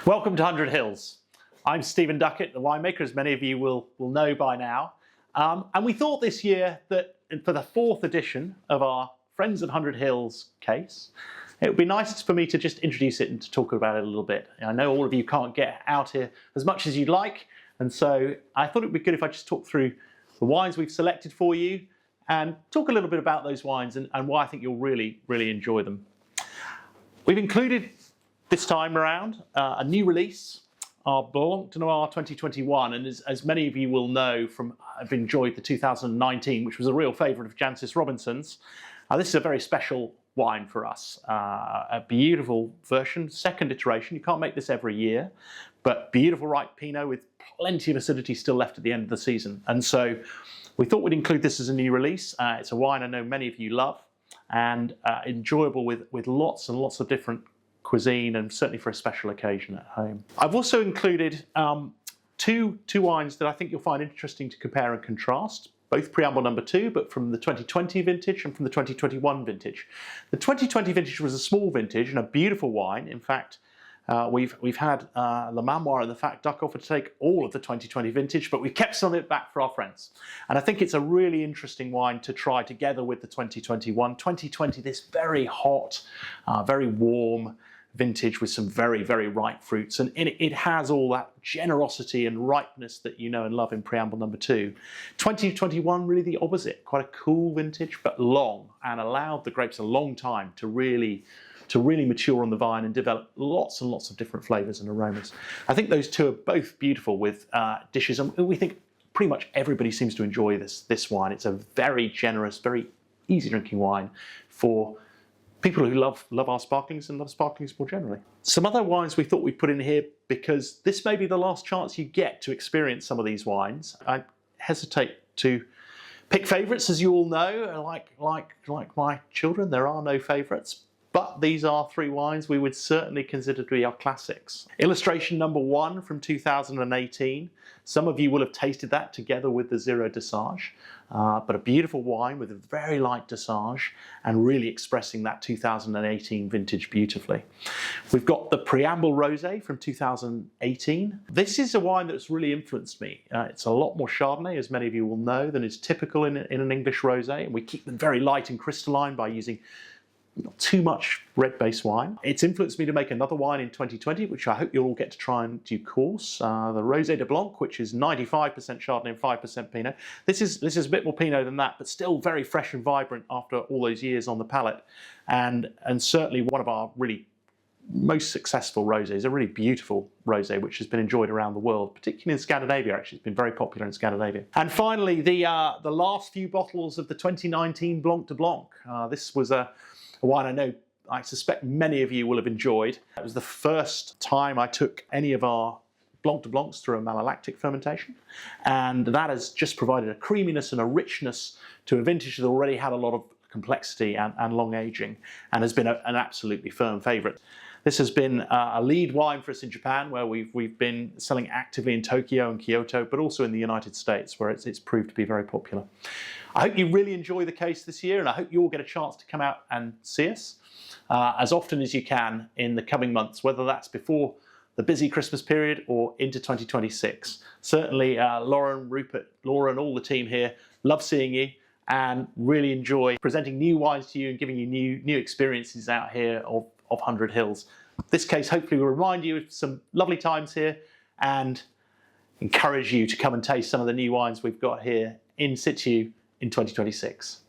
Welcome to 100 Hills. I'm Stephen Duckett, the winemaker, as many of you will know by now. And we thought this year that for the fourth edition of our Friends at 100 Hills case, it would be nice for me to just introduce it and to talk about it a little bit. I know all of you can't get out here as much as you'd like, and so I thought it would be good if I just talk through the wines we've selected for you and talk a little bit about those wines and why I think you'll really enjoy them. We've included this time around a new release, our Blanc de Noir 2021, and as many of you will know from have enjoyed the 2019, which was a real favourite of Jancis Robinson's. This is a very special wine for us, a beautiful version, second iteration. You can't make this every year, but beautiful ripe Pinot with plenty of acidity still left at the end of the season. And so we thought we'd include this as a new release. It's a wine I know many of you love and enjoyable with lots and lots of different cuisine, and certainly for a special occasion at home. I've also included two wines that I think you'll find interesting to compare and contrast, both Preamble number 2, but from the 2020 vintage and from the 2021 vintage. The 2020 vintage was a small vintage and a beautiful wine. In fact, we've had Le Manoir and the Fat Duck offer to take all of the 2020 vintage, but we've kept some of it back for our friends. And I think it's a really interesting wine to try together with the 2021. 2020, this very hot, very warm vintage with some very ripe fruits, and it has all that generosity and ripeness that you know and love in Preamble number 2. 2021, really the opposite, quite a cool vintage, but long, and allowed the grapes a long time to really mature on the vine and develop lots and lots of different flavors and aromas. I think those two are both beautiful with dishes, and we think pretty much everybody seems to enjoy this wine. It's a very generous, very easy drinking wine for people who love our sparklings and love sparklings more generally. Some other wines we thought we'd put in here because this may be the last chance you get to experience some of these wines. I hesitate to pick favourites, as you all know. Like my children, there are no favourites, but these are three wines we would certainly consider to be our classics. Illustration number 1 from 2018. Some of you will have tasted that together with the Zero Dosage, but a beautiful wine with a very light dosage and really expressing that 2018 vintage beautifully. We've got the Preamble Rosé from 2018. This is a wine that's really influenced me. It's a lot more Chardonnay, as many of you will know, than is typical in an English rosé, and we keep them very light and crystalline by using not too much red-based wine. It's influenced me to make another wine in 2020, which I hope you'll all get to try in due course. The Rosé de Blanc, which is 95% Chardonnay and 5% Pinot. This is a bit more Pinot than that, but still very fresh and vibrant after all those years on the palate. And certainly one of our really most successful rosés, a really beautiful rosé which has been enjoyed around the world, particularly in Scandinavia. Actually, it's been very popular in Scandinavia. And finally, the last few bottles of the 2019 Blanc de Blanc. This was a wine I suspect many of you will have enjoyed. It was the first time I took any of our Blanc de Blancs through a malolactic fermentation, and that has just provided a creaminess and a richness to a vintage that already had a lot of complexity and long aging, and has been an absolutely firm favourite. This has been a lead wine for us in Japan, where we've been selling actively in Tokyo and Kyoto, but also in the United States, where it's proved to be very popular. I hope you really enjoy the case this year, and I hope you all get a chance to come out and see us as often as you can in the coming months, whether that's before the busy Christmas period or into 2026. Certainly, Lauren, Rupert, Laura, and all the team here love seeing you and really enjoy presenting new wines to you and giving you new experiences out here of 100 Hills. This case hopefully will remind you of some lovely times here and encourage you to come and taste some of the new wines we've got here in situ in 2026.